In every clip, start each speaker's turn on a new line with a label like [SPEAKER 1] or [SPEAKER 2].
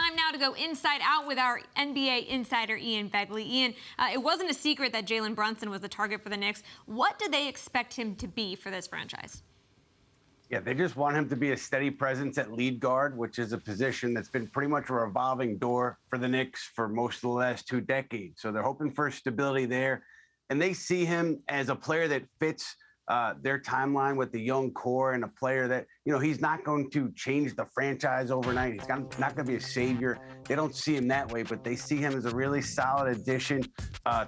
[SPEAKER 1] time now to go inside out with our NBA insider, Ian Begley. Ian, it wasn't a secret that Jalen Brunson was the target for the Knicks. What do they expect him to be for this franchise?
[SPEAKER 2] Yeah, they just want him to be a steady presence at lead guard, which is a position that's been pretty much a revolving door for the Knicks for most of the last 2 decades. So they're hoping for stability there. And they see him as a player that fits their timeline with the young core, and a player that, he's not going to change the franchise overnight. He's not going to be a savior. They don't see him that way, but they see him as a really solid addition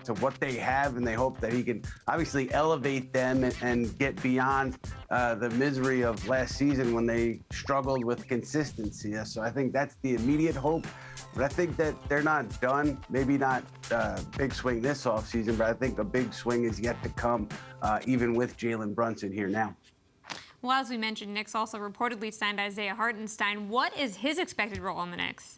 [SPEAKER 2] to what they have, and they hope that he can obviously elevate them and get beyond the misery of last season when they struggled with consistency. So I think that's the immediate hope. But I think that they're not done. Maybe not big swing this offseason, but I think a big swing is yet to come, even with Jalen Brunson here now.
[SPEAKER 1] Well, as we mentioned, Knicks also reportedly signed Isaiah Hartenstein. What is his expected role on the Knicks?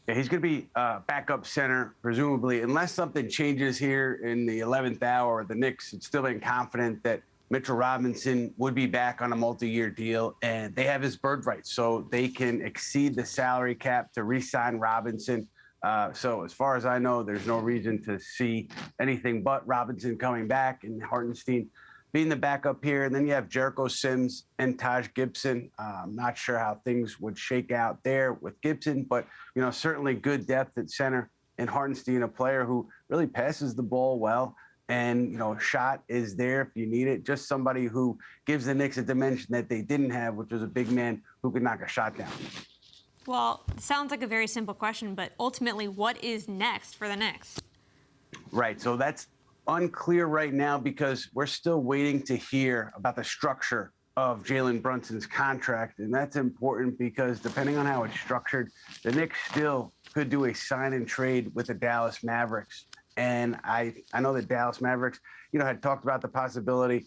[SPEAKER 2] Yeah, he's going to be backup center, presumably, unless something changes here in the 11th hour. The Knicks had still been confident that Mitchell Robinson would be back on a multi-year deal, and they have his birthright, so they can exceed the salary cap to re-sign Robinson. So as far as I know, there's no reason to see anything but Robinson coming back and Hartenstein being the backup here. And then you have Jericho Sims and Taj Gibson. I'm not sure how things would shake out there with Gibson, but, certainly good depth at center. And Hartenstein, a player who really passes the ball well. And, shot is there if you need it. Just somebody who gives the Knicks a dimension that they didn't have, which was a big man who could knock a shot down.
[SPEAKER 1] Well, it sounds like a very simple question, but ultimately, what is next for the Knicks?
[SPEAKER 2] Right. So that's unclear right now because we're still waiting to hear about the structure of Jalen Brunson's contract. And that's important because depending on how it's structured, the Knicks still could do a sign and trade with the Dallas Mavericks. And I know the Dallas Mavericks, had talked about the possibility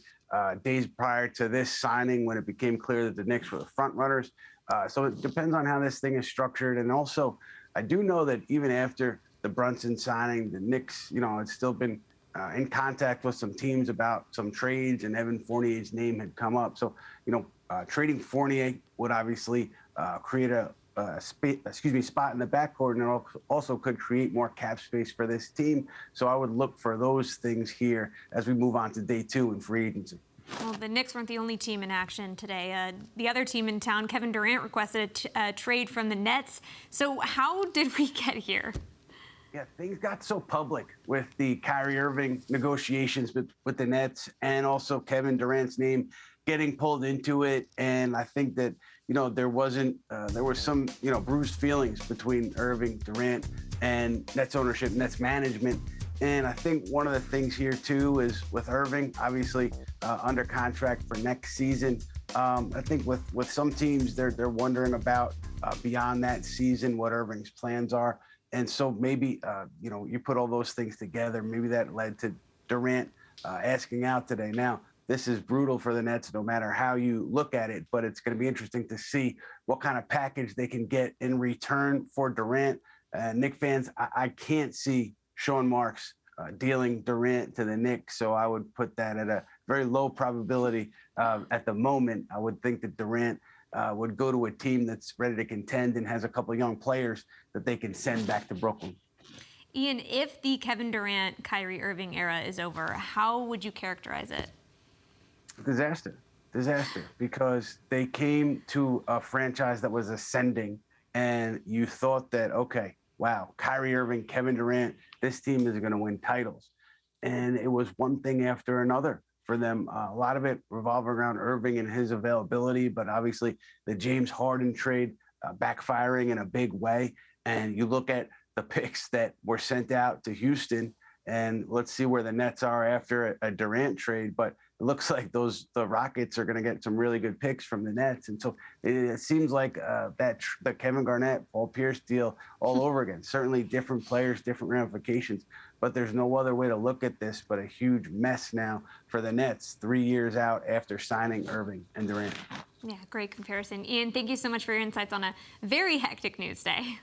[SPEAKER 2] days prior to this signing when it became clear that the Knicks were the front runners. So it depends on how this thing is structured. And also, I do know that even after the Brunson signing, the Knicks, had still been in contact with some teams about some trades, and Evan Fournier's name had come up. So, trading Fournier would obviously create a spot in the backcourt, and it also could create more cap space for this team. So I would look for those things here as we move on to day 2 in free agency.
[SPEAKER 1] Well, the Knicks weren't the only team in action today. The other team in town, Kevin Durant, requested a trade from the Nets. So how did we get here?
[SPEAKER 2] Yeah, things got so public with the Kyrie Irving negotiations with the Nets, and also Kevin Durant's name getting pulled into it. And I think that, there were some, bruised feelings between Irving, Durant, and Nets ownership, Nets management. And I think one of the things here, too, is with Irving, obviously under contract for next season. I think with some teams, they're wondering about beyond that season what Irving's plans are. And so maybe, you put all those things together. Maybe that led to Durant asking out today. Now, this is brutal for the Nets no matter how you look at it, but it's going to be interesting to see what kind of package they can get in return for Durant. Knicks fans, I can't see Sean Marks dealing Durant to the Knicks, so I would put that at a very low probability at the moment. I would think that Durant would go to a team that's ready to contend and has a couple of young players that they can send back to Brooklyn.
[SPEAKER 1] Ian, if the Kevin Durant, Kyrie Irving era is over, how would you characterize it?
[SPEAKER 2] Disaster, because they came to a franchise that was ascending, and you thought that, okay, wow, Kyrie Irving, Kevin Durant, this team is going to win titles. And it was one thing after another for them. A lot of it revolved around Irving and his availability, but obviously the James Harden trade backfiring in a big way. And you look at the picks that were sent out to Houston, and let's see where the Nets are after a Durant trade. But it looks like the Rockets are going to get some really good picks from the Nets. And so it seems like the Kevin Garnett, Paul Pierce deal all over again. Certainly different players, different ramifications. But there's no other way to look at this but a huge mess now for the Nets 3 years out after signing Irving and Durant.
[SPEAKER 1] Yeah, great comparison. Ian, thank you so much for your insights on a very hectic news day.